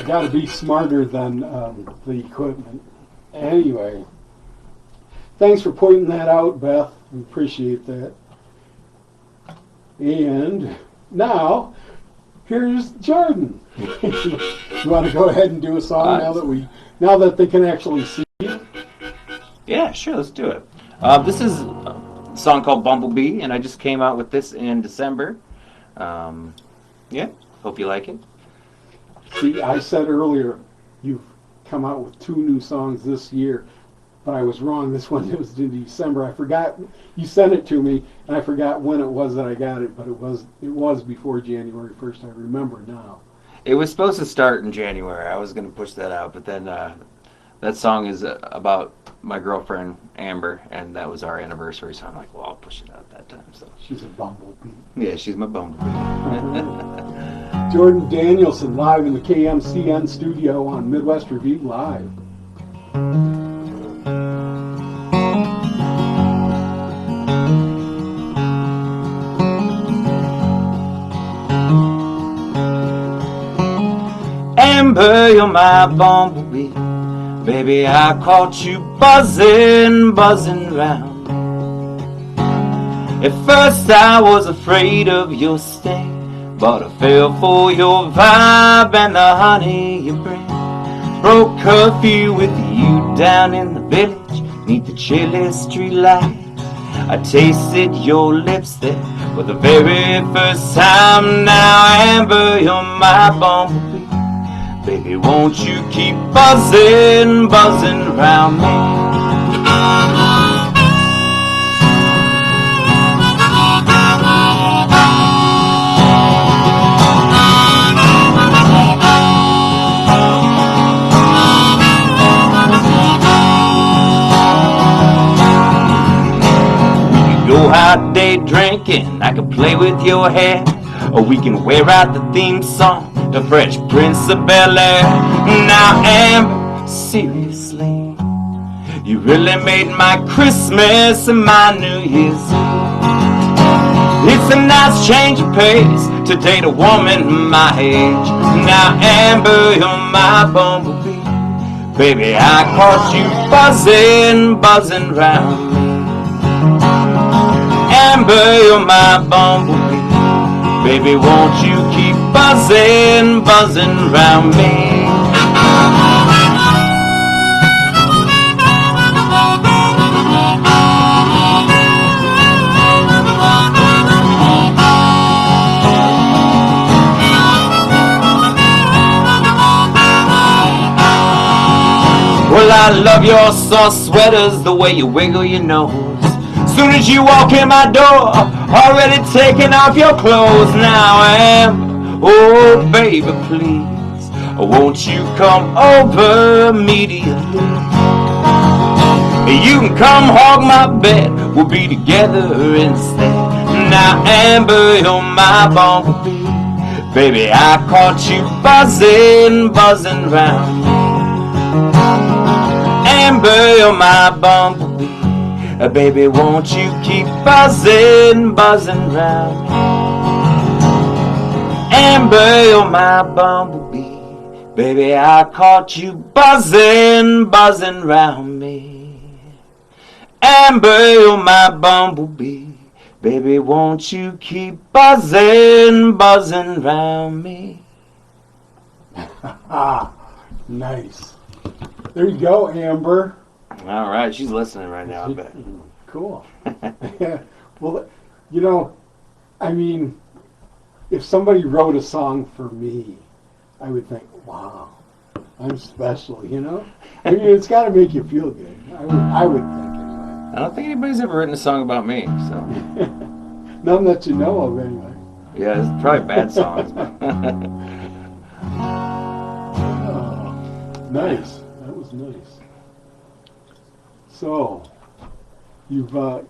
got to be smarter than the equipment. Anyway, thanks for pointing that out, Beth. We appreciate that. And now, here's Jordan. You want to go ahead and do a song now that they can actually see it? Yeah, sure. Let's do it. This is a song called Bumblebee, and I just came out with this in December. Yeah, hope you like it. See, I said earlier you've come out with 2 new songs this year, but I was wrong. This one was in December. I forgot you sent it to me, and I forgot when it was that I got it. But it was before January 1st. I remember now. It was supposed to start in January. I was going to push that out, but then that song is about my girlfriend Amber, and that was our anniversary. So I'm like, well, I'll push it out that time. So she's a bumblebee. Yeah, she's my bumblebee. Jordan Danielsen live in the KMCN studio on Midwest Revue Live. Amber, you're my bumblebee. Baby, I caught you buzzing round. At first I was afraid of your sting, but I fell for your vibe and the honey you bring. Broke curfew with you down in the village, neath the chilly street light. I tasted your lips there for the very first time. Now Amber, you're my bumblebee. Baby, won't you keep buzzing around me? We could go out day drinking, I could play with your hair, or we can wear out the theme song, the Fresh Prince of Bel-Air. Now Amber, seriously, you really made my Christmas and my New Year's Eve. It's a nice change of pace to date a woman my age. Now Amber, you're my bumblebee. Baby, I caught you buzzing round me. Amber, you're my bumblebee. Baby, won't you keep buzzing round me? Well, I love your soft sweaters, the way you wiggle your nose. Soon as you walk in my door, already taking off your clothes. Now Amber, oh baby, please, won't you come over immediately? You can come hog my bed, we'll be together instead. Now Amber, you're my bumblebee. Baby, I caught you buzzing round me. Amber, you're my bumblebee. Baby, won't you keep buzzing round me? Amber, you're my bumblebee. Baby, I caught you buzzing round me. Amber, you're my bumblebee. Baby, won't you keep buzzing round me? Nice. There you go, Amber. All right, she's listening right now, I bet. Cool. Well, you know, I mean, if somebody wrote a song for me, I would think, wow, I'm special, you know? I mean, it's got to make you feel good. I would think, anyway. I don't think anybody's ever written a song about me, so. None that you know of, anyway. Yeah, it's probably bad songs. Oh, nice. That was nice. So, you've got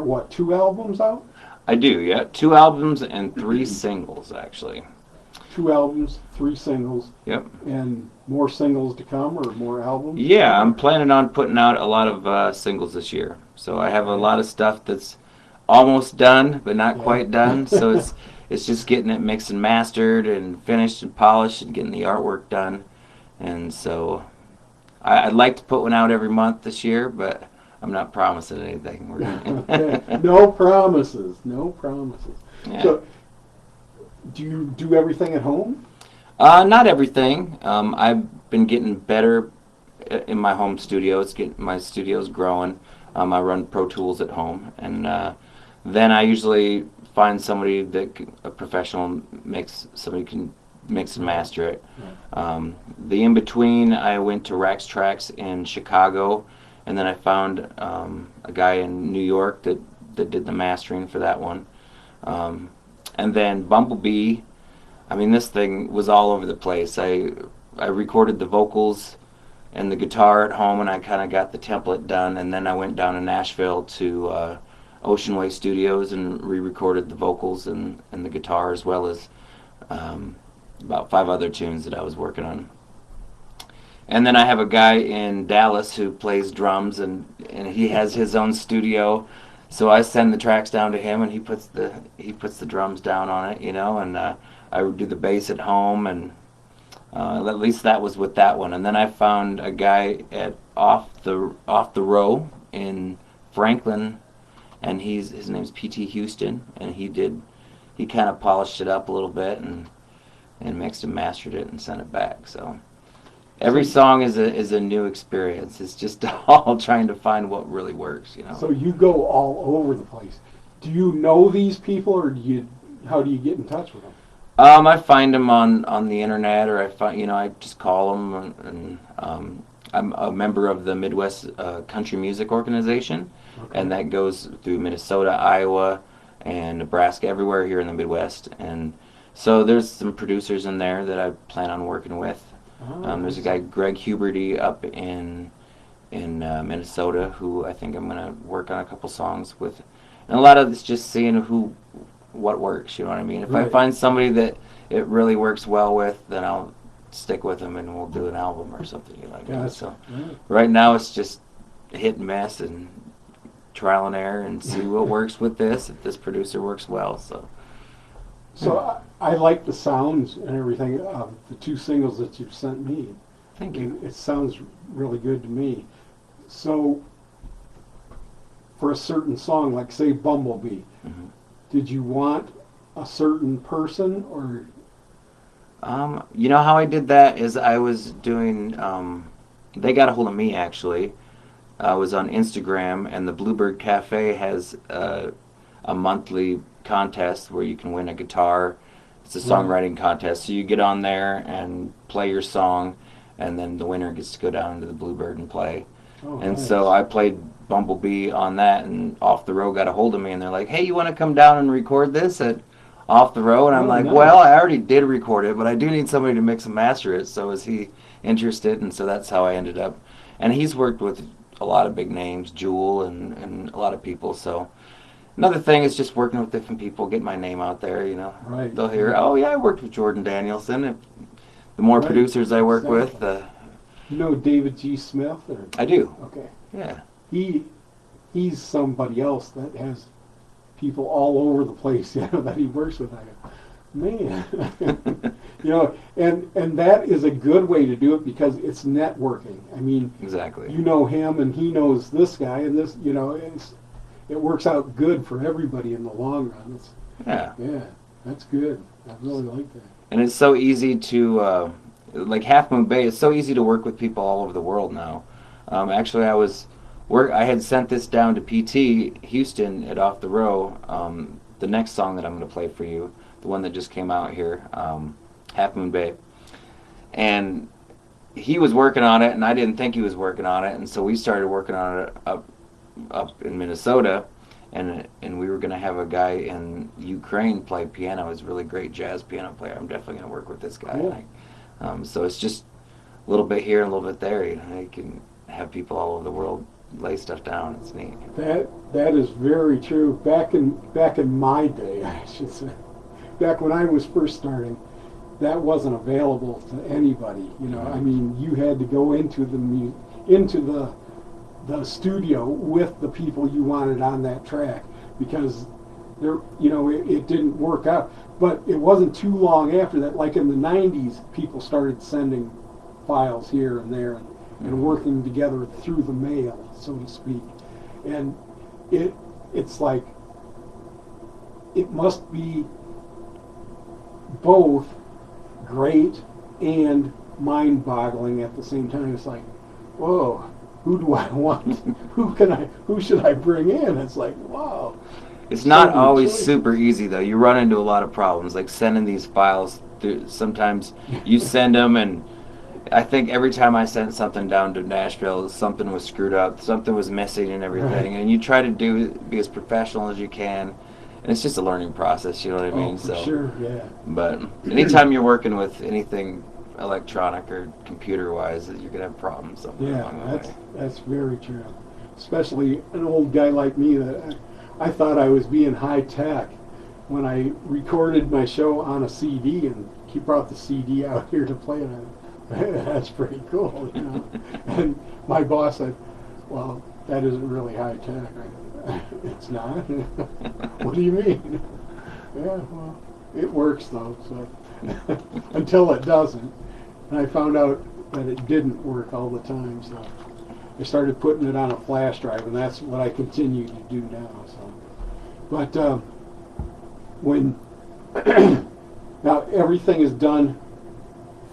what, 2 albums out? I do, yeah. 2 albums and 3 singles, actually. 2 albums, 3 singles. Yep. And more singles to come, or more albums? Yeah, I'm planning on putting out a lot of singles this year. So I have a lot of stuff that's almost done, but not quite done. So it's just getting it mixed and mastered and finished and polished and getting the artwork done. And so I'd like to put one out every month this year, but I'm not promising anything. We're Okay. No promises. No promises. Yeah. So, do you do everything at home? Not everything. I've been getting better in my home studio. My studio's growing. I run Pro Tools at home, and then I usually find somebody a professional somebody can mix and master it. Right. The in between, I went to Rax Tracks in Chicago, and then I found a guy in New York that did the mastering for that one. And then Bumblebee, I mean, this thing was all over the place. I recorded the vocals and the guitar at home, and I kind of got the template done, and then I went down to Nashville to Ocean Way Studios and re-recorded the vocals and the guitar, as well as about 5 other tunes that I was working on. And then I have a guy in Dallas who plays drums, and he has his own studio. So I send the tracks down to him, and he puts the drums down on it, and I do the bass at home, and at least that was with that one. And then I found a guy at Off the Row in Franklin, and his name's P.T. Houston, and he kind of polished it up a little bit and mixed and mastered it and sent it back. So every song is a new experience. It's just all trying to find what really works, So you go all over the place. Do you know these people, or how do you get in touch with them? I find them on the internet, or I just call them, and I'm a member of the Midwest Country Music Organization, Okay. and that goes through Minnesota, Iowa, and Nebraska, everywhere here in the Midwest. And so there's some producers in there that I plan on working with. There's a guy, Greg Huberty, up in Minnesota, who I think I'm going to work on a couple songs with. And a lot of it's just seeing what works, you know what I mean? If I Right. find somebody that it really works well with, then I'll stick with them and we'll do an album or something, Yeah, So right. right now it's just hit and miss and trial and error and see what works with this, if this producer works well, so. So I like the sounds and everything of the 2 singles that you've sent me. Thank you. It sounds really good to me. So for a certain song, like say Bumblebee, Mhm. did you want a certain person, or? How I did that is I was doing, they got a hold of me actually. I was on Instagram, and the Bluebird Cafe has a monthly contest where you can win a guitar. It's a songwriting contest. So you get on there and play your song, and then the winner gets to go down to the Bluebird and play. Oh, And nice. so I played Bumblebee on that, and Off the Row got a hold of me, and they're like, "Hey, you want to come down and record this at Off the Row?" And I'm Oh, like, nice. "Well, I already did record it, but I do need somebody to mix and master it. So is he interested?" And so that's how I ended up. And he's worked with a lot of big names, Jewel and a lot of people. So another thing is just working with different people, get my name out there. Right. They'll hear, "Oh yeah, I worked with Jordan Danielsen." If the more Right. producers I work with, Exactly. You know David G. Smith? Or? I do. Okay. Yeah. He's somebody else that has people all over the place, that he works with. I go, man. And that is a good way to do it, because it's networking. I mean, Exactly. you know him and he knows this guy, and this, it works out good for everybody in the long run. Yeah. Yeah, that's good. I really like that. And it's so easy to, like Half Moon Bay, it's so easy to work with people all over the world now. Actually, I had sent this down to P.T. Houston at Off the Row, the next song that I'm going to play for you, the one that just came out here, Half Moon Bay. And he was working on it, and I didn't think he was working on it, and so we started working on it up in Minnesota, and we were going to have a guy in Ukraine play piano. He's a really great jazz piano player. I'm definitely going to work with this guy. Cool. So it's just a little bit here and a little bit there. You can have people all over the world lay stuff down. It's neat. That is very true. Back in my day, I should say, back when I was first starting, that wasn't available to anybody. I mean, you had to go into the studio with the people you wanted on that track, because there, it didn't work out. But it wasn't too long after that, like in the 90s, people started sending files here and there and working together through the mail, so to speak. And it's like, it must be both great and mind-boggling at the same time. It's like, whoa, who do I want? Who should I bring in? It's like, wow. It's not So always choices. super easy, though. You run into a lot of problems, like sending these files through. Sometimes you send them, and I think every time I sent something down to Nashville, something was screwed up, something was missing and everything. Right. And you try to be as professional as you can, and it's just a learning process, you know what I mean? For sure, yeah. But anytime you're working with anything electronic or computer-wise, you're going to have problems somewhere Yeah, along the way. that's very true. Especially an old guy like me that I thought I was being high tech when I recorded my show on a CD, and he brought the CD out here to play it on. That's pretty cool, And my boss said, "Well, that isn't really high tech." It's not. What do you mean? Yeah, well, it works though. So until it doesn't, and I found out that it didn't work all the time. So I started putting it on a flash drive, and that's what I continue to do now. So, but when now everything is done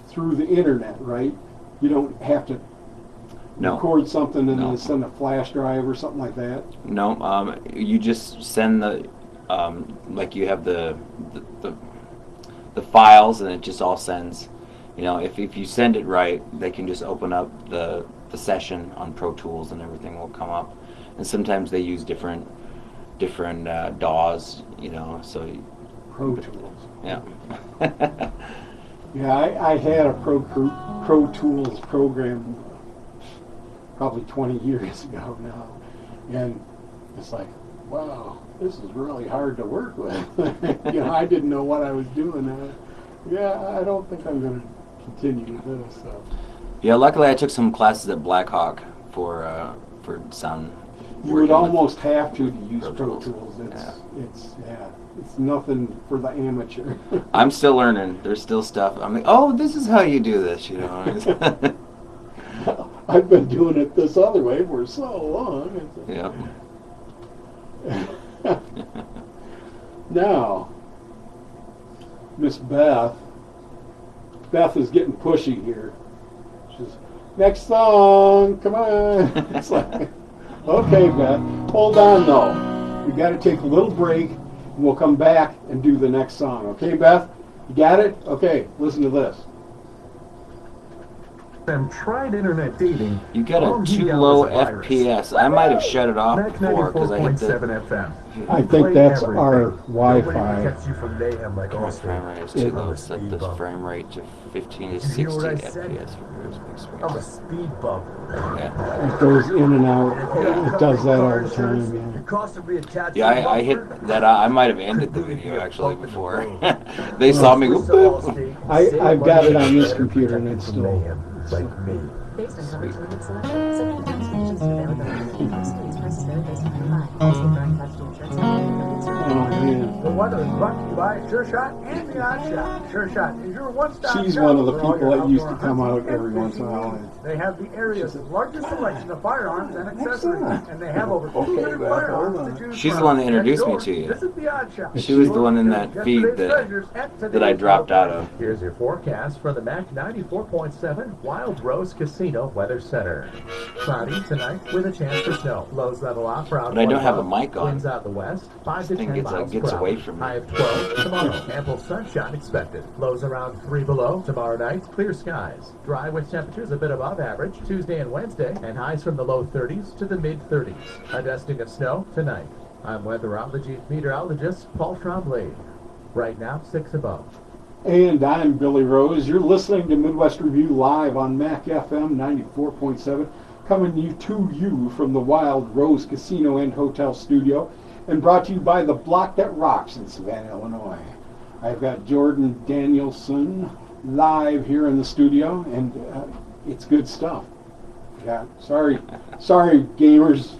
through the internet, right? You don't have to record something and then send a flash drive or something like that. No, you just send the like you have the files, and it just all sends. If you send it right, they can just open up the session on Pro Tools, and everything will come up. And sometimes they use different DAWs, so Pro Tools. Yeah. Yeah, I had a Pro Tools program probably 20 years ago now, and it's like, wow, this is really hard to work with. I didn't know what I was doing. I don't think I'm going to continue with this. So. Yeah, luckily I took some classes at Blackhawk for sound. You would almost have to use Pro Tools. Tools. It's nothing for the amateur. I'm still learning. There's still stuff. I'm like, oh, this is how you do this, I've been doing it this other way for so long. Yeah. Now, Miss Beth is getting pushy here. She's, next song, come on. It's like, okay, Beth, hold on though. We got to take a little break, and we'll come back and do the next song. Okay, Beth? You got it? Okay, listen to this. Tried internet dating. You got a too low FPS. I might have shut it off before because I hit the. FM. I think that's our Wi-Fi. Protects you from mayhem like My frame rate is too low. Set the frame rate to 15 to 60 FPS for I'm a speed bump. Yeah. It goes in and out. It does that all the time. Yeah, I hit that. I might have ended the video actually before. They saw me go boop. I've got it on this computer and it's still. Like me. Based on coverage limit selection, subject to terms, conditions, and availability. Excludes prices vary based on combined. State drawing costs to insurance company and service. Oh man. The weather is brought to you by Sure Shot and the Odd Shot. Sure Shot is your one-stop She's shop one of the for all people your that used to outdoor come hunting out every and once in a fishing while. needs. They have the area's largest selection of firearms and accessories, that? and they have over 200 Beth, firearms hold on. to choose She's the from. one that introduced me Next to door, you. Visit the Odd Shop. She was the one in that feed that I dropped out of. Here's your forecast for the MAC 94.7 Wild Rose Casino Weather Center. Cloudy tonight with a chance for snow. Lows level off around But I don't have a 1 mic on. Winds out the west, 5 to This thing 10 miles gets per away hour. from me. High of 12 tomorrow. Ample sunshine expected. Lows around 3 below. Tomorrow night, clear skies. Dry with temperatures a bit above average Tuesday and Wednesday, and highs from the low 30s to the mid 30s. A dusting of snow tonight. I'm meteorologist Paul Tremblay. Right now, 6 above. And I'm Billy Rose. You're listening to Midwest Revue live on MAC FM 94.7, coming to you from the Wild Rose Casino and Hotel Studio, and brought to you by The Block That Rocks in Savannah, Illinois. I've got Jordan Danielsen live here in the studio, and it's good stuff. Yeah, sorry, gamers.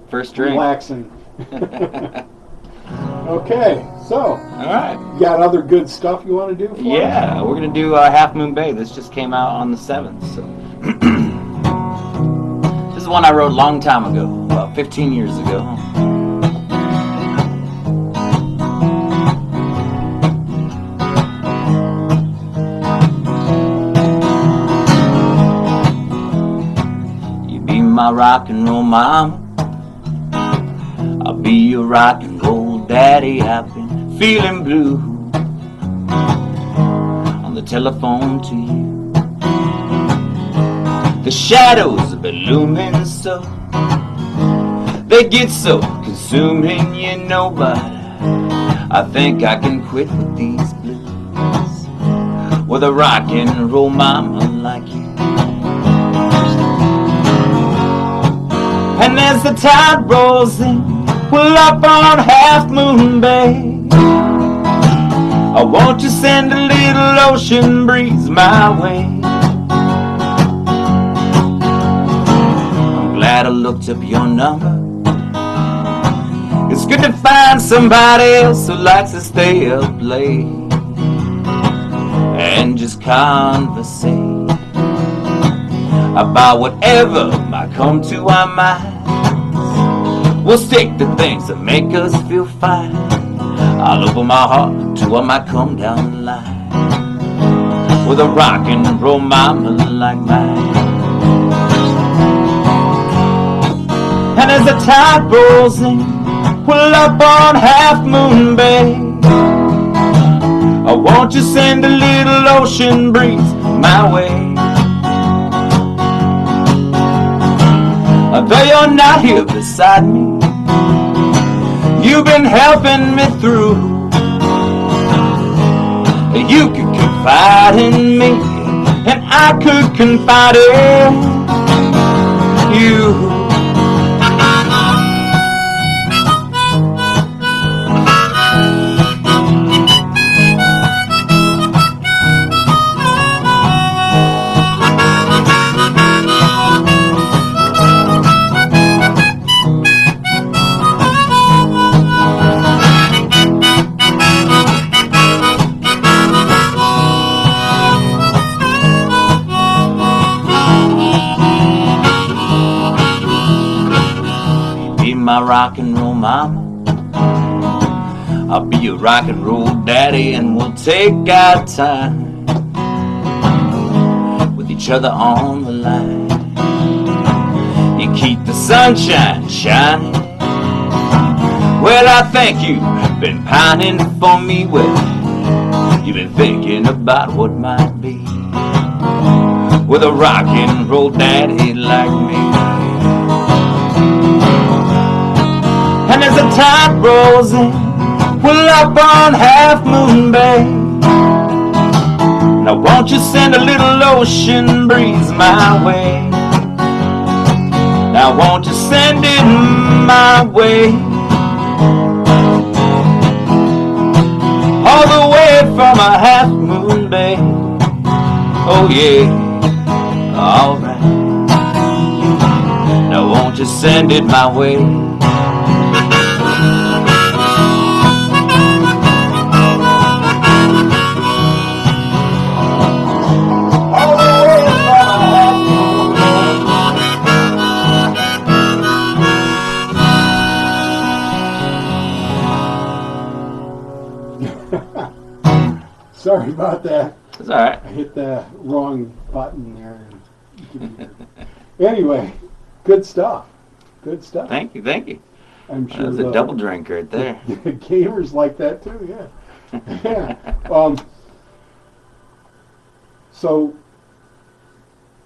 First drink. Relaxing. Okay, so All right. you got other good stuff you want to do for us? Yeah, we're gonna do Half Moon Bay. This just came out on the 7th. So this is one I wrote a long time ago, about 15 years ago. You be my rock and roll mama, I'll be your rock and roll daddy. I've been feeling blue on the telephone to you. The shadows have been looming so, they get so consuming, you know, but I think I can quit with these blues with a rock and roll mama like you. And as the tide rolls in, we're up on Half Moon Bay. I want you to send a little ocean breeze my way. I'm glad I looked up your number. It's good to find somebody else who likes to stay up late and just conversate about whatever might come to our minds. We'll stick to things that make us feel fine. I'll open my heart to what might come down the line with a rock and roll mama like mine. And as the tide rolls in, we're up on Half Moon Bay. I want you to send a little ocean breeze my way. Though you're not here beside me, you've been helping me through. You could confide in me, and I could confide in you. My rock and roll mama, I'll be your rock and roll daddy, and we'll take our time with each other on the line. You keep the sunshine shining. Well, I think you've been pining for me. Well, you've been thinking about what might be with a rock and roll daddy like me. And as the tide rolls in, we're up on Half Moon Bay. Now won't you send a little ocean breeze my way? Now won't you send it my way? All the way from a Half Moon Bay. Oh yeah, alright. Now won't you send it my way? Sorry about that. It's all right. I hit the wrong button there. Anyway, good stuff. Good stuff. Thank you, thank you. I'm sure That's a double drink right there. The gamers like that too. Yeah. Yeah. So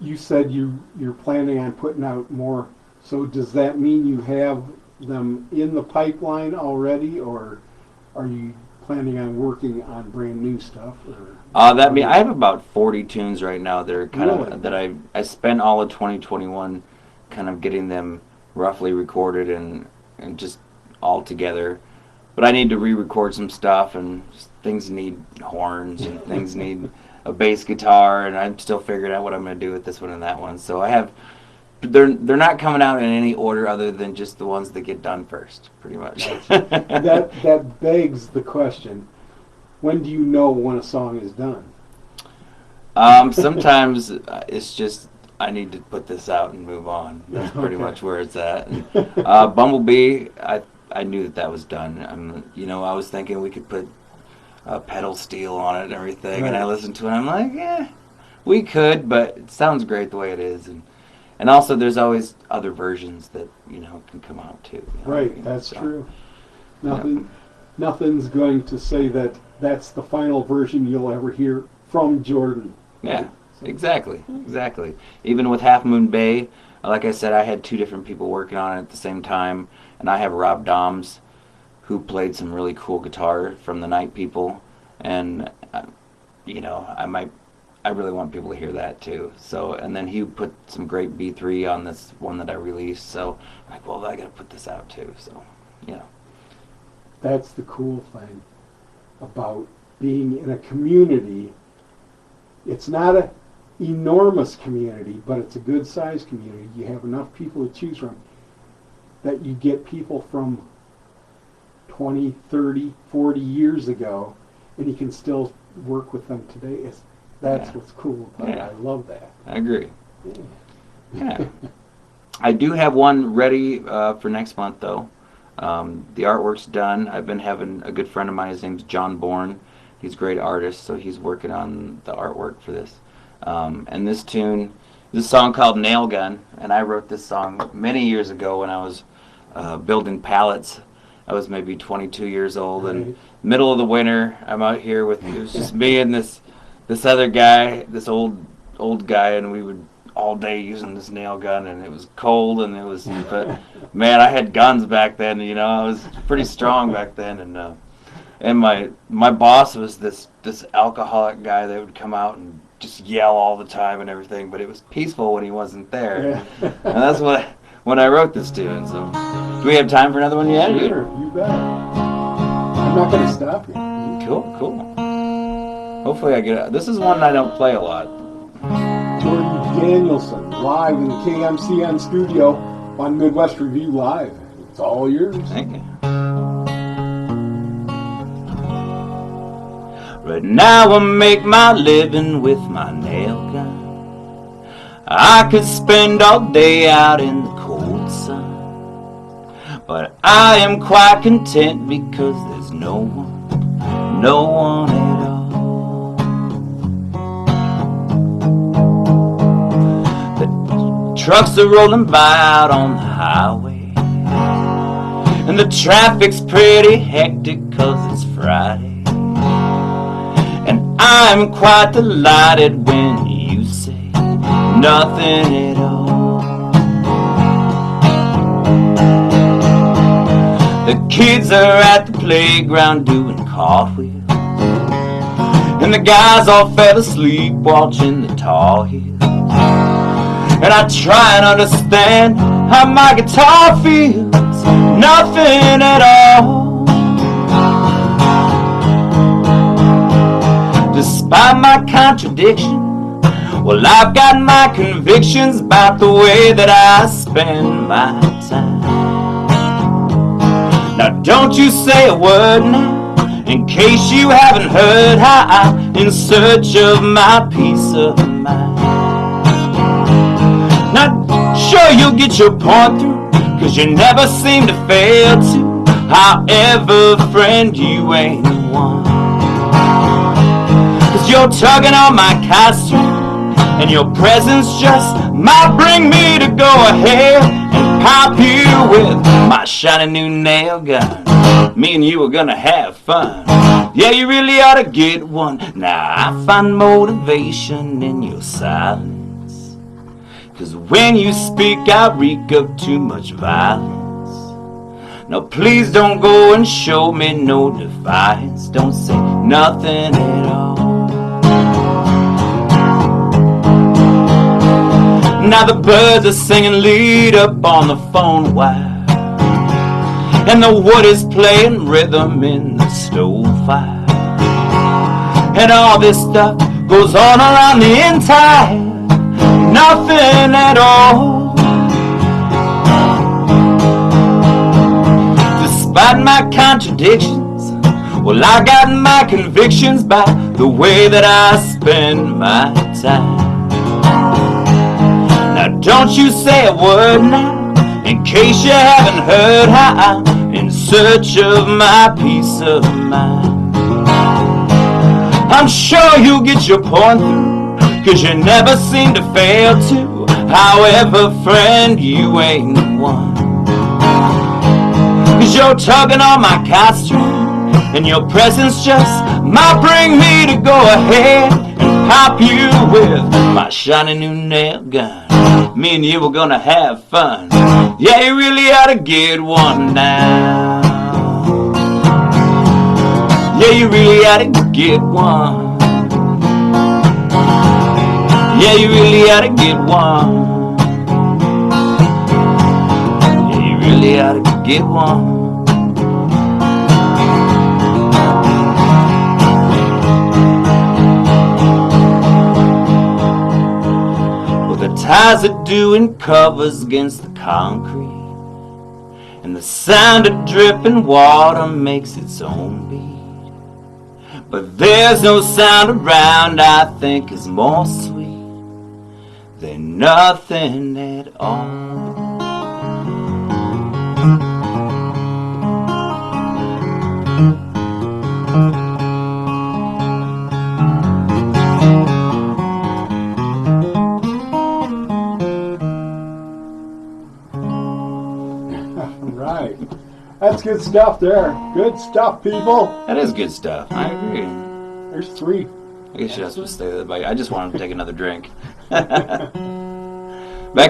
you said you're planning on putting out more. So does that mean you have them in the pipeline already, or are you planning on working on brand new stuff? Or I have about 40 tunes right now that are kind of that I spent all of 2021 kind of getting them roughly recorded and just all together. But I need to re-record some stuff, and things need horns and things need a bass guitar, and I'm still figuring out what I'm going to do with this one and that one. So I have they're not coming out in any order other than just the ones that get done first, pretty much. That begs the question: when do you know when a song is done? Sometimes it's just I need to put this out and move on. That's pretty much where it's at. And, Bumblebee, I knew that was done. I was thinking we could put pedal steel on it and everything, and I listened to it. And I'm like, yeah, we could, but it sounds great the way it is. And also, there's always other versions that can come out too. Right, that's true. Nothing's going to say that that's the final version you'll ever hear from Jordan. Yeah, exactly. Even with Half Moon Bay, like I said, I had 2 different people working on it at the same time, and I have Rob Doms, who played some really cool guitar from the Night People, and I really want people to hear that too. So, and then he put some great B3 on this one that I released. So, I'm like, well, I got to put this out too. So, That's the cool thing about being in a community. It's not an enormous community, but it's a good-sized community. You have enough people to choose from that you get people from 20, 30, 40 years ago, and you can still work with them today. That's what's cool about it. I love that. I agree. Yeah. I do have one ready for next month, though. The artwork's done. I've been having a good friend of mine. His name's John Bourne. He's a great artist, so he's working on the artwork for this. And this tune, this song called Nail Gun, and I wrote this song many years ago when I was building pallets. I was maybe 22 years old, and middle of the winter, I'm out here with, it was just me and this other guy, this old guy, and we would all day using this nail gun, and it was cold, and but man, I had guns back then, I was pretty strong back then, and my boss was this alcoholic guy that would come out and just yell all the time and everything, but it was peaceful when he wasn't there, and that's when I wrote this tune. So, do we have time for another one yet? Sure, you bet. I'm not going to stop you. Cool. Hopefully I get it. This is one I don't play a lot. Jordan Danielsen, live in the KMCN studio on Midwest Revue Live. It's all yours. Thank you. Right now I make my living with my nail gun. I could spend all day out in the cold sun, but I am quite content because there's no one at all. The trucks are rolling by out on the highway, and the traffic's pretty hectic 'cause it's Friday. And I'm quite delighted when you say nothing at all. The kids are at the playground doing cartwheels, and the guys all fell asleep watching the Tar Heels. And I try and understand how my guitar feels, nothing at all. Despite my contradiction, well, I've got my convictions about the way that I spend my time. Now don't you say a word now, in case you haven't heard how I'm in search of my peace of mind. Now sure you'll get your point through, 'cause you never seem to fail to. However, friend, you ain't one. You're tugging on my costume, and your presence just might bring me to go ahead and pop you with my shiny new nail gun. Me and you are gonna have fun. Yeah, you really ought to get one. Now I find motivation in your silence, 'cause when you speak I reek of too much violence. Now please don't go and show me no defiance. Don't say nothing at all. Now the birds are singing lead up on the phone wire, and the wood is playing rhythm in the stove fire, and all this stuff goes on around the entire nothing at all. my contradictions. Well, I got my convictions by the way that I spend my time. Now don't you say a word now, in case you haven't heard how I'm in search of my peace of mind. I'm sure you'll get your point through, 'cause you never seem to fail to. However, friend, you ain't one. 'Cause you're tugging on my costume, and your presence just might bring me to go ahead and pop you with my shiny new nail gun. Me and you were gonna have fun. Yeah, you really ought to get one now. Yeah, you really ought to get one. Yeah, you really ought to get one. Yeah, you really ought to get one. The ties are doing covers against the concrete, and the sound of dripping water makes its own beat. But there's no sound around I think is more sweet than nothing at all. Right. That's good stuff there. Good stuff, people. That is good stuff. I agree. There's 3. I guess you're not supposed to say that, but I just wanted to take another drink. Back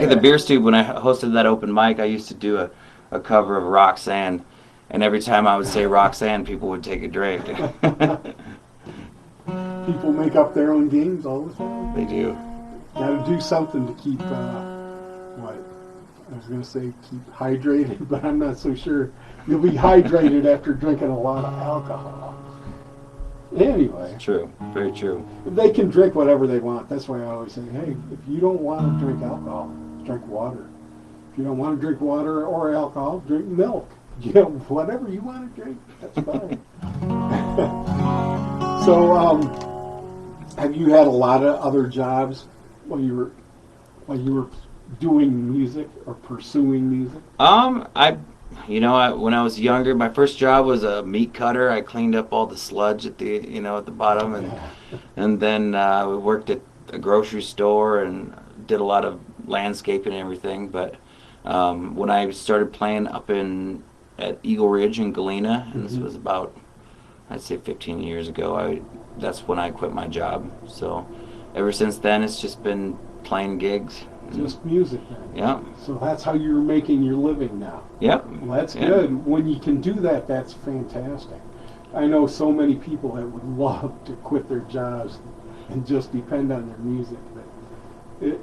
at the Beer Stube, when I hosted that open mic, I used to do a cover of Roxanne, and every time I would say Roxanne, people would take a drink. People make up their own games all the time. They do. Got to do something to keep, what? I was going to say keep hydrated, but I'm not so sure you'll be hydrated after drinking a lot of alcohol. Anyway. True. Very true. They can drink whatever they want. That's why I always say, hey, if you don't want to drink alcohol, drink water. If you don't want to drink water or alcohol, drink milk. You know, whatever you want to drink, that's fine. So, have you had a lot of other jobs while you were doing music or pursuing music? When I was younger, my first job was a meat cutter. I cleaned up all the sludge at the bottom, and then we worked at a grocery store and did a lot of landscaping and everything. But when I started playing up at Eagle Ridge in Galena, and this was about, I'd say 15 years ago, that's when I quit my job. So ever since then, it's just been playing gigs. Just music then. Yeah. So that's how you're making your living now. Yep. Well, that's good. When you can do that, that's fantastic. I know so many people that would love to quit their jobs and just depend on their music, but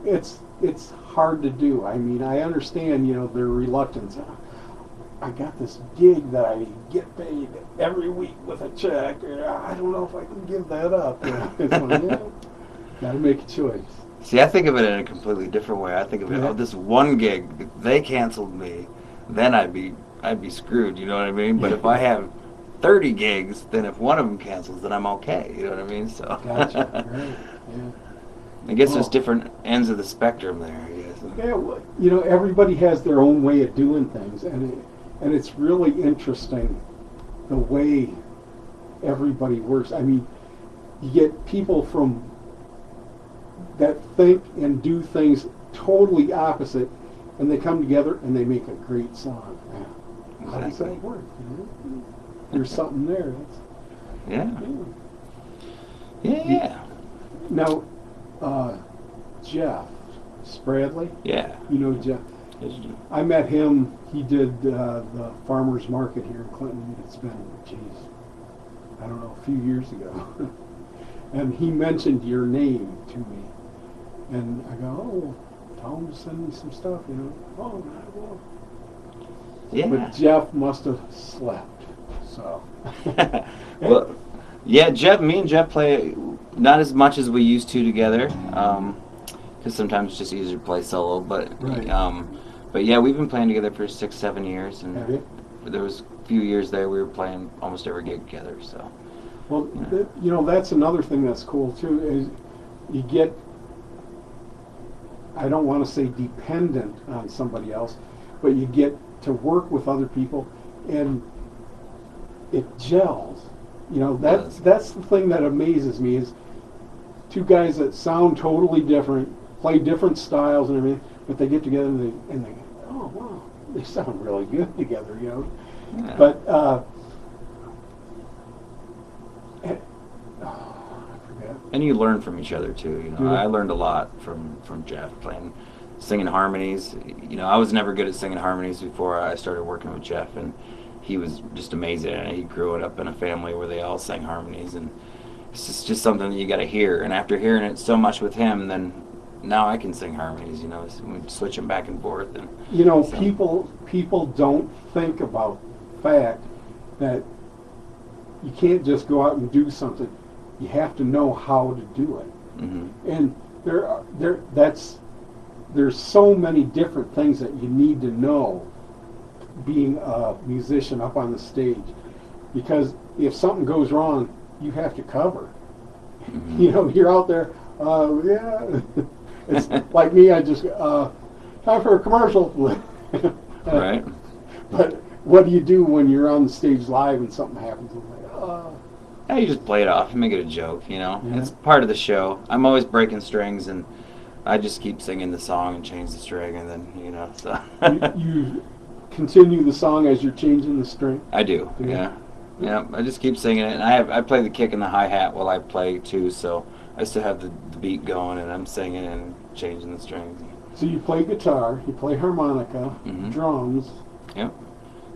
it's hard to do. I mean, I understand, their reluctance. I got this gig that I get paid every week with a check. I don't know if I can give that up. It's like, gotta make a choice. See, I think of it in a completely different way. I think of it, this one gig, if they canceled me, then I'd be screwed, you know what I mean? But if I have 30 gigs, then if one of them cancels, then I'm okay, you know what I mean? So Gotcha. Right. Yeah. I guess there's different ends of the spectrum there, I guess. Yeah, well, everybody has their own way of doing things, and it's really interesting the way everybody works. I mean, you get people that think and do things totally opposite, and they come together and they make a great song. Yeah. How does that work? There's something there. Yeah. Now, Jeff Spradley. Yeah. You know Jeff. I met him. He did the farmers market here in Clinton. It's been, I don't know, a few years ago. And he mentioned your name to me. And I go, tell him to send me some stuff, Oh, I will. Yeah. But Jeff must have slept, so. Well, yeah, me and Jeff play not as much as we used to together, because sometimes it's just easier to play solo. But right. but yeah, we've been playing together for 6-7 years, and Have you? there was few years there, we were playing almost every gig together. So Well, that's another thing that's cool too, is you get, I don't want to say dependent on somebody else, but you get to work with other people and it gels. That's the thing that amazes me, is two guys that sound totally different, play different styles and everything, but they get together and they oh wow, they sound really good together, yeah. But I forget. And you learn from each other too. Yeah. I learned a lot from Jeff singing harmonies. I was never good at singing harmonies before I started working with Jeff, and he was just amazing. And he grew up in a family where they all sang harmonies, and it's just something that you got to hear. And after hearing it so much with him, then now I can sing harmonies. We switch them back and forth. And people don't think about the fact that you can't just go out and do something. You have to know how to do it. Mm-hmm. And there's so many different things that you need to know being a musician up on the stage, because if something goes wrong, you have to cover. Mm-hmm. You're out there. Yeah, it's like me. I just time for a commercial. Right. But what do you do when you're on the stage live and something happens? Yeah, you just play it off and make it a joke, Yeah. It's part of the show. I'm always breaking strings, and I just keep singing the song and change the string, and then, so. you continue the song as you're changing the string? I do, Yeah. Yeah, I just keep singing it, and I play the kick and the hi-hat while I play, too, so I still have the beat going, and I'm singing and changing the strings. So you play guitar, you play harmonica, Mhm. drums. Yep.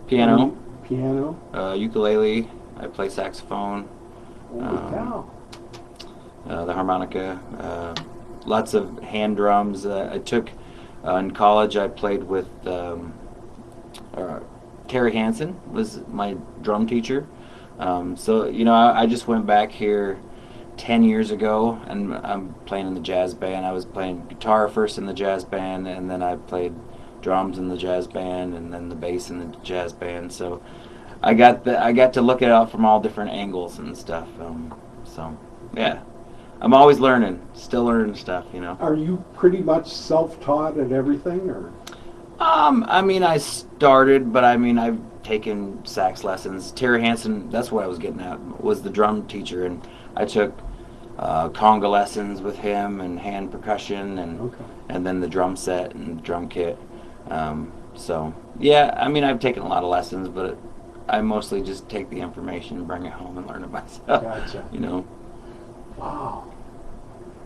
Piano, Piano. ukulele, I play saxophone. Holy cow. The harmonica, lots of hand drums. I took in college. I played with Terry Hansen was my drum teacher. So I just went back here 10 years ago, and I'm playing in the jazz band. I was playing guitar first in the jazz band, and then I played drums in the jazz band, and then the bass in the jazz band. So I got to look at it from all different angles and stuff. So yeah, I'm always learning, still learning stuff. Are you pretty much self-taught at everything, or? I started, but I've taken sax lessons. Terry Hansen, that's what I was getting at, was the drum teacher, and I took conga lessons with him and hand percussion, and then the drum set and the drum kit. So yeah, I've taken a lot of lessons, but I mostly just take the information and bring it home and learn it myself. Gotcha. Wow.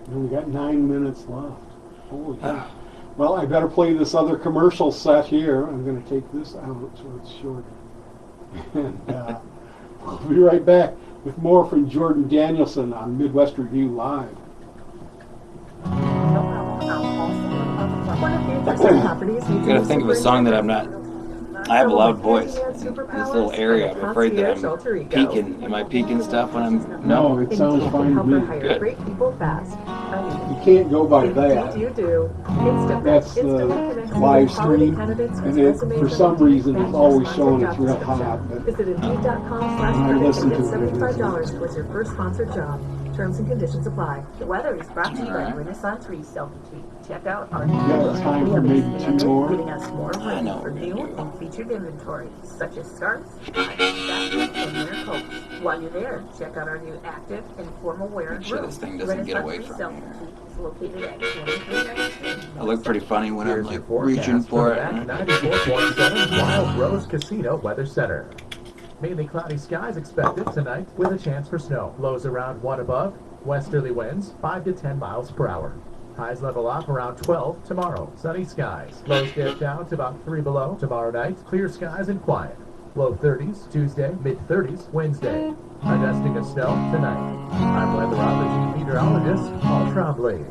We got 9 minutes left. Holy cow. Well, I better play this other commercial set here. I'm going to take this out so it's shorter. And we'll be right back with more from Jordan Danielsen on Midwest Revue Live. You gotta think of a song that I'm not. I have a loud voice. This little area, I'm afraid that I'm peaking. Am I peaking stuff when I'm? No, it sounds fine to me. Good. You can't go by that. That's the live stream, and it, for some reason, it's always showing it's real hot. But Visit Indeed.com/credit I and listen get to it. $75 towards your first sponsored job. Terms and conditions apply. The weather is brought to you by Renaissance Resale. Check out our new got time for maybe two more? giving us more I room know. for new and featured inventory, such as scarves, jackets, and winter coats. While you're there, check out our new active and formal wear Make sure room. this thing doesn't get away Renaissance from Resale me. is located at 2393. I look pretty funny when I'm Here's like your forecast reaching for from it. that 94.7 Wild Rose Casino Weather Center. Mainly cloudy skies expected tonight with a chance for snow. Lows around 1 above. Westerly winds 5 to 10 miles per hour. Highs level off around 12 tomorrow. Sunny skies. Lows dip down to about 3 below tomorrow night. Clear skies and quiet. Low 30s Tuesday, mid 30s Wednesday. A dusting of snow tonight. I'm weatherologist meteorologist Paul Trombley.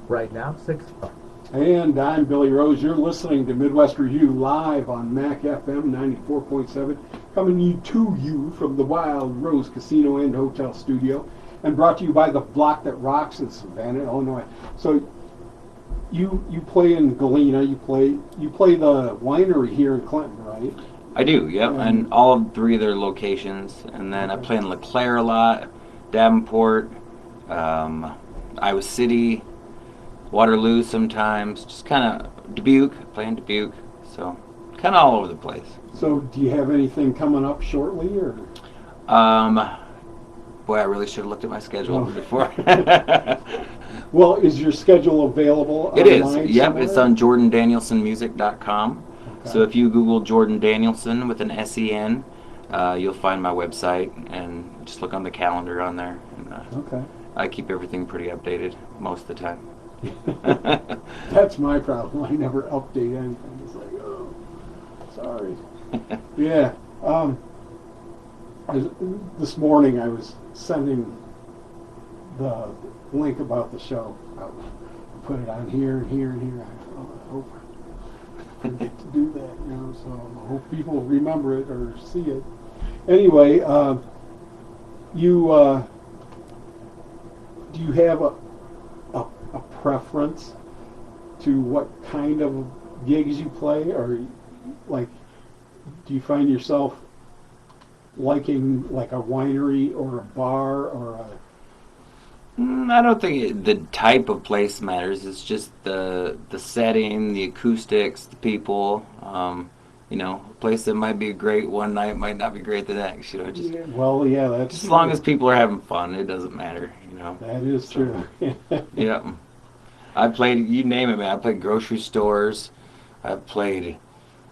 Right now, 6 o'clock. And I'm Billy Rose. You're listening to Midwest Revue live on Mac FM 94.7, coming to you from the Wild Rose Casino and Hotel Studio, and brought to you by the Block That Rocks in Savannah, Illinois. So you play in Galena. You play the winery here in Clinton, right? I do, yep, and all of 3 of their locations. And then I play in LeClaire a lot, Davenport, Iowa City, Waterloo sometimes, just kind of Dubuque, I play in Dubuque, so kind of all over the place. So do you have anything coming up shortly, or? Boy, I really should have looked at my schedule before. Well, is your schedule available It is, online yep, somewhere? it's on JordanDanielsenMusic.com. Okay. So if you Google Jordan Danielsen with an S-E-N, you'll find my website, and just look on the calendar on there. And, Okay. I keep everything pretty updated most of the time. That's my problem. I never update anything. It's like, oh, sorry. Yeah. This morning I was sending the link about the show. I put it on here and here and here. I hope I forget to do that, so I hope people remember it or see it. Anyway, do you have a preference to what kind of gigs you play, or like, do you find yourself liking like a winery or a bar or a? I don't think the type of place matters. It's just the setting, the acoustics, the people. A place that might be great one night might not be great the next. Just That's just as long as people are having fun, it doesn't matter. That is true. Yeah. I played, you name it, man. I played grocery stores. I've played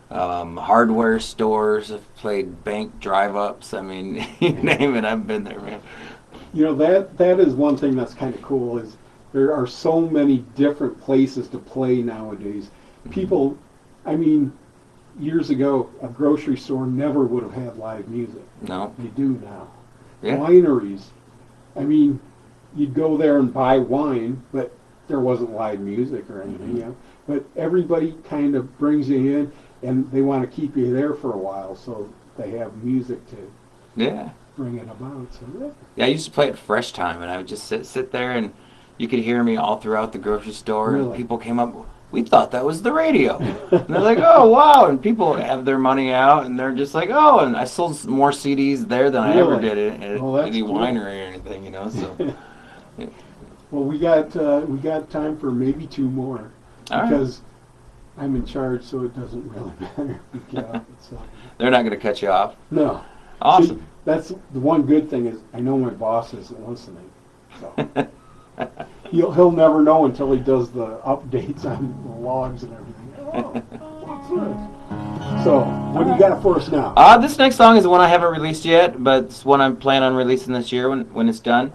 hardware stores. I've played bank drive-ups. I mean, you name it, I've been there, man. That is one thing that's kind of cool, is there are so many different places to play nowadays. People, I mean, years ago, a grocery store never would have had live music. No. They do now. Yeah. Wineries, I mean, you'd go there and buy wine, but there wasn't live music or anything. But everybody kind of brings you in, and they want to keep you there for a while, so they have music to bring it about. So I used to play at Fresh Time, and I would just sit there, and you could hear me all throughout the grocery store. Really? And people came up, we thought that was the radio. And they're like, oh, wow. And people have their money out, and they're just like, oh. And I sold more CDs there than I ever did at any winery or anything, So. Yeah. Well, we got time for maybe 2 more, because I'm in charge, so it doesn't really matter if we get off it. So. They're not going to cut you off. No. Awesome. See, that's the one good thing, is I know my boss isn't listening. So he'll never know until he does the updates on the logs and everything. Oh, what's this? So, what do you got for us now? This next song is one I haven't released yet, but it's one I'm planning on releasing this year when it's done.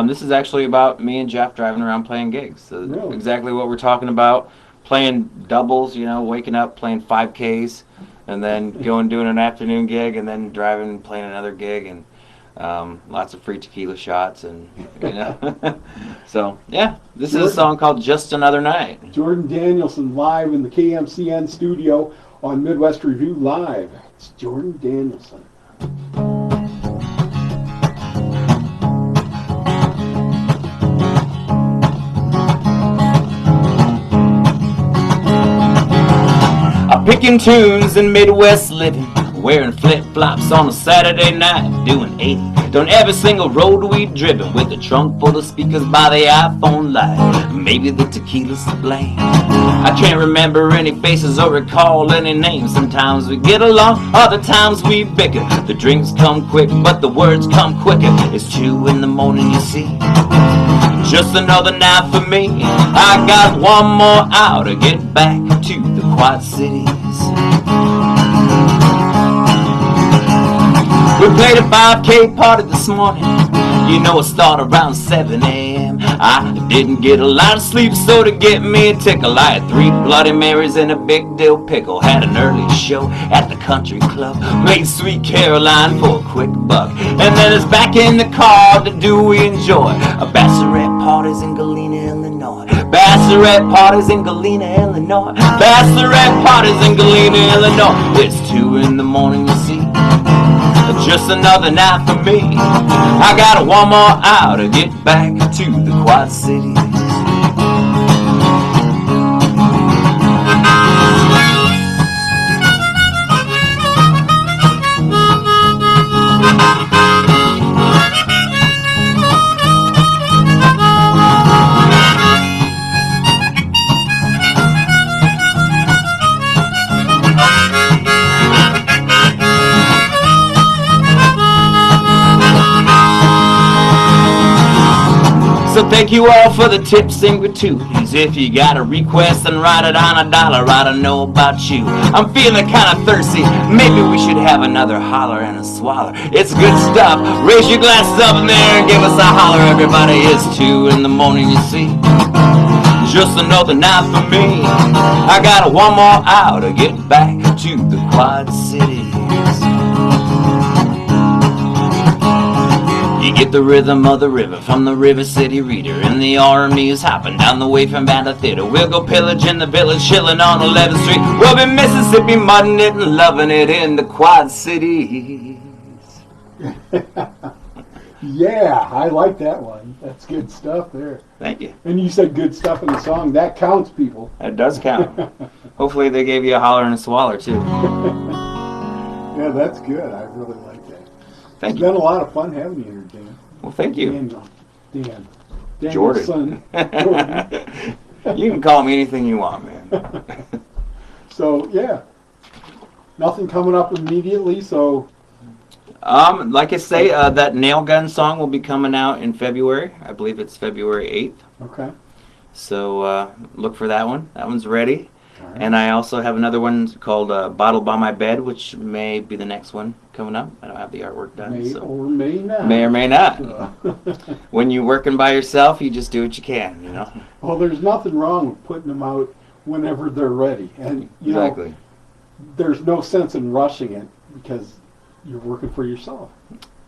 This is actually about me and Jeff driving around playing gigs. So Really? Exactly what we're talking about. Playing doubles, waking up, playing 5Ks, and then doing an afternoon gig, and then driving and playing another gig, and lots of free tequila shots, and So, this is a song called Just Another Night. Jordan Danielsen live in the KMCN studio on Midwest Revue Live. It's Jordan Danielsen. Picking tunes in Midwest living, wearing flip-flops on a Saturday night, doing 80 down every single road we've driven, with a trunk full of speakers by the iPhone light. Maybe the tequila's to blame. I can't remember any faces or recall any names. Sometimes we get along, other times we bicker. The drinks come quick, but the words come quicker. It's 2 in the morning, you see. Just another night for me. I got 1 more hour to get back to the Quad Cities. We played a 5K party this morning. It started around 7 a.m. I didn't get a lot of sleep, so to get me a tickle, I had 3 Bloody Marys and a big dill pickle. Had an early show at the country club, played Sweet Caroline for a quick buck, and then it's back in the car to do we enjoy a bachelorette parties in Galena, Illinois. Bachelorette parties in Galena, Illinois. Bachelorette parties in Galena, Illinois. It's 2 in the morning, you see. Just another night for me. I got 1 more hour to get back to the Quad Cities. Thank you all for the tips and gratuities. If you got a request, then write it on $1. I don't know about you. I'm feeling kind of thirsty. Maybe we should have another holler and a swaller. It's good stuff. Raise your glasses up in there and give us a holler, everybody. It's 2 in the morning, you see. Just another night for me. I got one more hour to get back to the Quad Cities. You get the rhythm of the river from the River City Reader, and the army is hopping down the way from Banda Theater. We'll go pillaging the village, chilling on 11th Street. We'll be Mississippi, mudding it and loving it in the Quad Cities. Yeah, I like that one. That's good stuff there. Thank you. And you said good stuff in the song. That counts, people. That does count. Hopefully they gave you a holler and a swaller, too. Yeah, that's good. I really like that. Thank It's you. been a lot of fun having you here, Dan. Well, thank you. Dan. Jordan. Jordan. You can call me anything you want, man. So, yeah. Nothing coming up immediately, so... Like I say, that Nail Gun song will be coming out in February. I believe it's February 8th. Okay. So look for that one. That one's ready. All right. And I also have another one called Bottle by My Bed, which may be the next one coming up. I don't have the artwork done. May So. or may not. May or may not. So- When you're working by yourself, you just do what you can, you know? Well, there's nothing wrong with putting them out whenever they're ready. And, you Exactly. know, there's no sense in rushing it because you're working for yourself.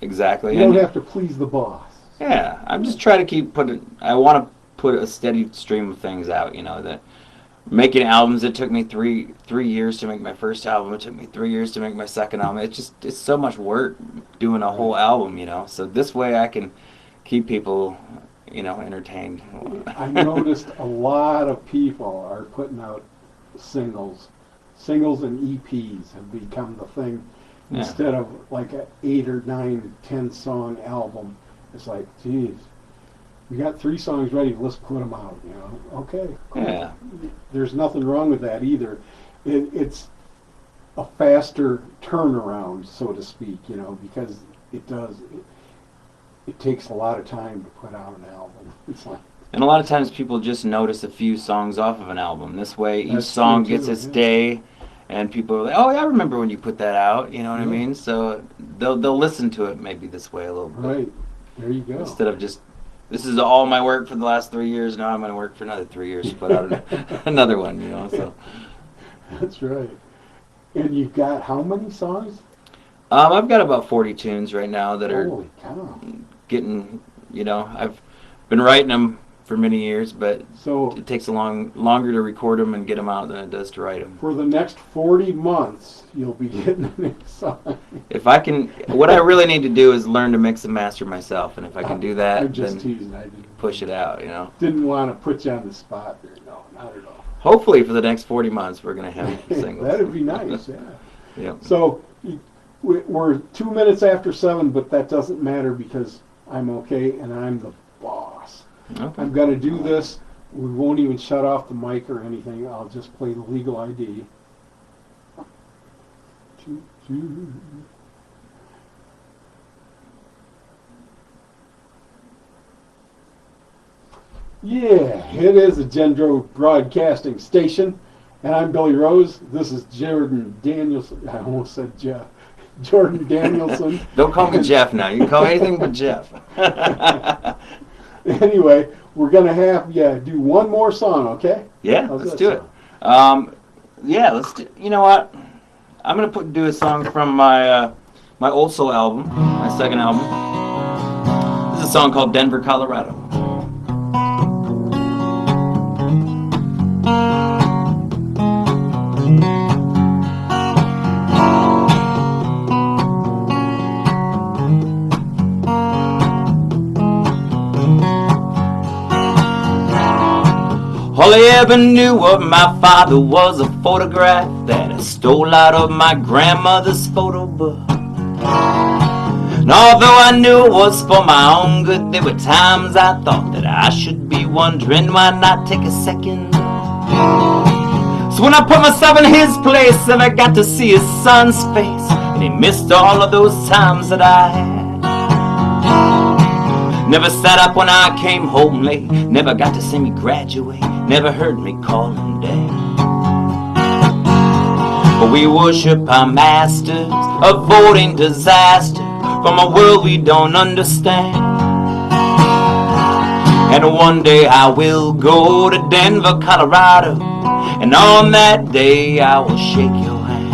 Exactly. You don't And- have to please the boss. Yeah, I'm just trying to keep I want to put a steady stream of things out, you know, that making albums, it took me three years to make my first album. It took me 3 years to make my second album. It's so much work doing a whole album, you know. So this way I can keep people, you know, entertained. I noticed a lot of people are putting out singles. Singles and EPs have become the thing. Yeah. Instead of like an 8 or 9, 10 song album, it's like, geez, we got 3 songs ready, let's put them out, you know. Okay, cool. Yeah. There's nothing wrong with that either. It's a faster turnaround, so to speak, you know, because it takes a lot of time to put out an album. It's like, And a lot of times people just notice a few songs off of an album. This way each That's song true, gets too, its yeah. day, and people are like, oh, yeah, I remember when you put that out, you know what I Yeah. mean? So they'll listen to it maybe this way a little bit. right, there you go. Instead of just, this is all my work for the last 3 years, now I'm going to work for another 3 years to put out another one, you know, so. That's right. And you've got how many songs? I've got about 40 tunes right now that are Holy cow. getting, you know, I've been writing them for many years, but So it takes longer to record them and get them out than it does to write them. for the next 40 months, you'll be getting a new song. If I can, what I really need to do is learn to mix and master myself, and if I can do I'm that, just then teasing. I didn't, push it out, you know. didn't want to put you on the spot there. No, not at all. Hopefully for the next 40 months we're going to have singles. That'd be nice, yeah. Yep. So we're 2 minutes after 7, but that doesn't matter because I'm okay and I'm the boss. Okay. I'm going to do this. We won't even shut off the mic or anything. I'll just play the legal ID. Yeah, it is a Gendro Broadcasting Station, and I'm Billy Rose. This is Jordan Danielsen. I almost said Jeff. Jordan Danielsen. Don't call me Jeff now. You can call me anything but Jeff. Anyway, we're going to have you do one more song, okay? Yeah, How's let's that do it. sound? Yeah, let's do. You know what? I'm gonna do a song from my my old soul album, my second album. This is a song called Denver, Colorado. All I ever knew of my father was a photograph that I stole out of my grandmother's photo book. And although I knew it was for my own good, there were times I thought that I should be wondering why not take a second. So when I put myself in his place and I got to see his son's face, and he missed all of those times that I had. Never sat up when I came home late. Never got to see me graduate. Never heard me call him dad. But we worship our masters, avoiding disaster from a world we don't understand. And one day I will go to Denver, Colorado, and on that day I will shake your hand.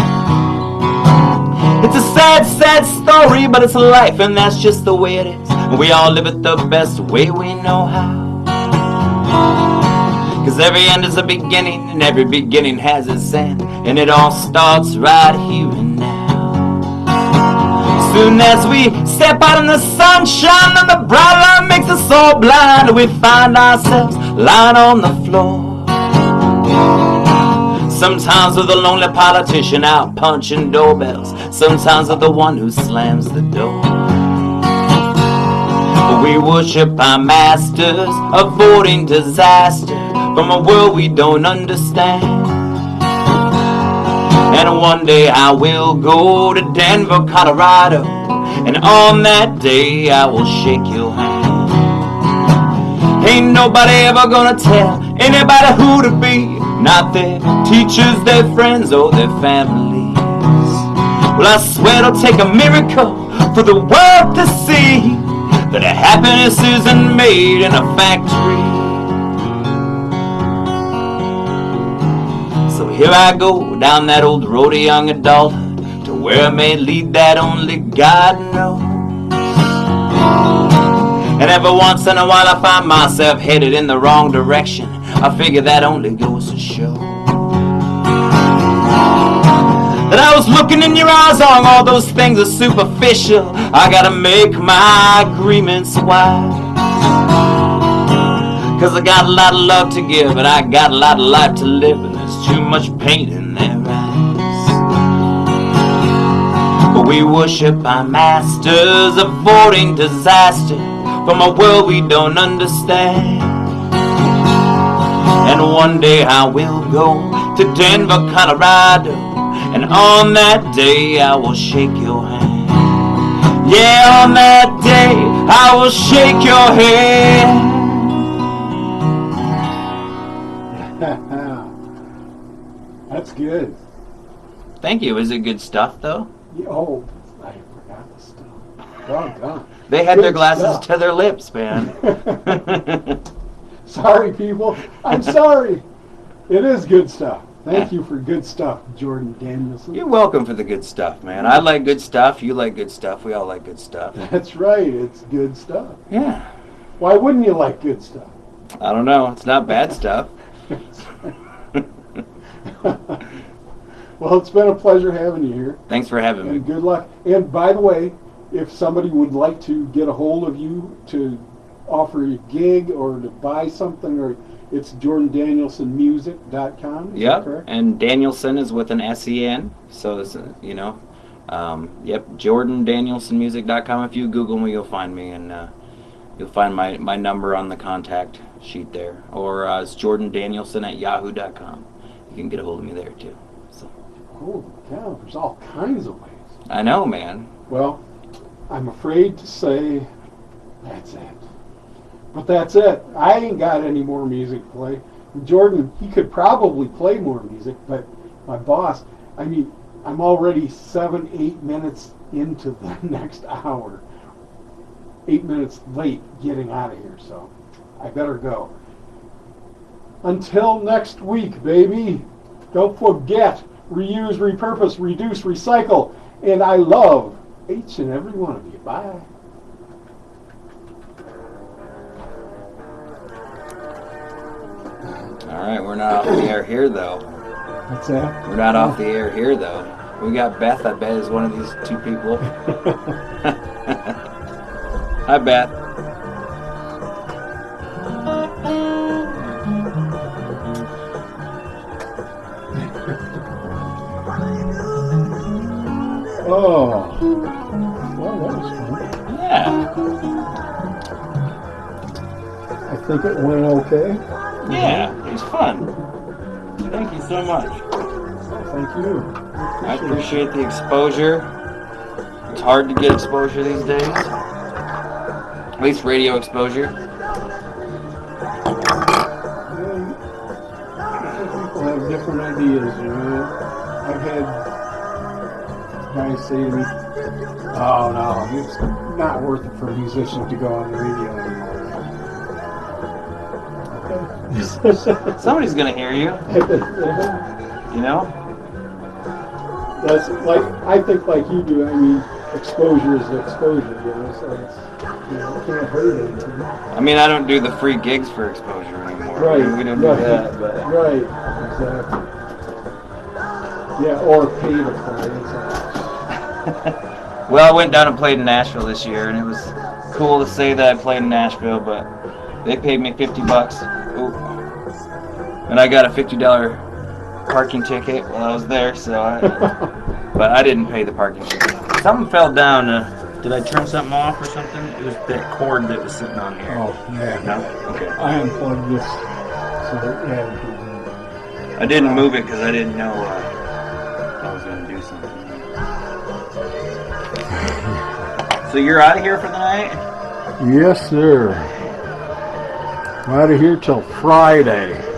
It's a sad, sad story, but it's life, and that's just the way it is. We all live it the best way we know how. 'Cause every end is a beginning, and every beginning has its end, and it all starts right here and now. Soon as we step out in the sunshine and the bright light makes us all blind, we find ourselves lying on the floor. Sometimes we're the lonely politician out punching doorbells. Sometimes we're the one who slams the door. We worship our masters, avoiding disaster from a world we don't understand. And one day I will go to Denver, Colorado, and on that day I will shake your hand. Ain't nobody ever gonna tell anybody who to be, not their teachers, their friends, or their families. Well, I swear it'll take a miracle for the world to see that happiness isn't made in a factory. So here I go down that old road of young adulthood to where I may lead that only God knows. And every once in a while I find myself headed in the wrong direction. I figure that only goes to show that I was looking in your eyes on all those things are superficial. I gotta make my agreements wise, 'cause I got a lot of love to give, and I got a lot of life to live, and there's too much pain in their eyes. But we worship our masters, avoiding disaster from a world we don't understand. And one day I will go to Denver, Colorado, and on that day I will shake your hand. Yeah, on that day I will shake your hand. That's good. Thank you. Is it good stuff, though? Oh, I forgot the stuff. Doggone. They had Good their glasses stuff. to their lips, man. Sorry, people. I'm sorry. It is good stuff. Thank you for good stuff, Jordan Danielsen. You're welcome for the good stuff, man. I like good stuff. You like good stuff. We all like good stuff. That's right. It's good stuff. Yeah. Why wouldn't you like good stuff? I don't know. It's not bad stuff. Well, it's been a pleasure having you here. Thanks for having me. And good luck. And by the way, if somebody would like to get a hold of you to offer a gig or to buy something, or it's JordanDanielsenMusic.com. Yep. Correct? And Danielsen is with an S-E-N. So, it's, yep, JordanDanielsenMusic.com. If you Google me, you'll find me, and you'll find my number on the contact sheet there. Or it's JordanDanielsen@yahoo.com. You can get a hold of me there, too. So. Holy cow, there's all kinds of ways. I know, man. Well, I'm afraid to say that's it. But that's it. I ain't got any more music to play. Jordan, he could probably play more music, but my boss, I'm already 7-8 minutes into the next hour. 8 minutes late getting out of here, so I better go. Until next week, baby. Don't forget, reuse, repurpose, reduce, recycle. And I love each and every one of you. Bye. All right, we're not off the air here, though. What's that? We're not off the air here, though. We got Beth, I bet, is one of these two people. Hi, Beth. Oh. Well, that was fun. Yeah. I think it went okay. Yeah, it was fun. Thank you so much. Thank you. I appreciate the exposure. It's hard to get exposure these days. At least radio exposure. People have different ideas, you know. I've had guys say to me, "Oh no, it's not worth it for a musician to go on the radio anymore." Somebody's gonna hear you. You know. That's like, I think like you do. I mean, exposure is exposure, you know. So it's, you know, it can't hurt anything. I mean, I don't do the free gigs for exposure anymore. Right. We don't do that. But Right. Exactly. Yeah, or pay to play. well, I went down and played in Nashville this year, and it was cool to say that I played in Nashville. But they paid me $50. Ooh. And I got a $50 parking ticket while I was there, but I didn't pay the parking ticket. Something fell down. Did I turn something off or something? It was that cord that was sitting on here. Oh, yeah. No? Okay. I unplugged this. So, yeah. I didn't move it because I didn't know I was going to do something. So you're out of here for the night? Yes, sir. I'm out of here till Friday.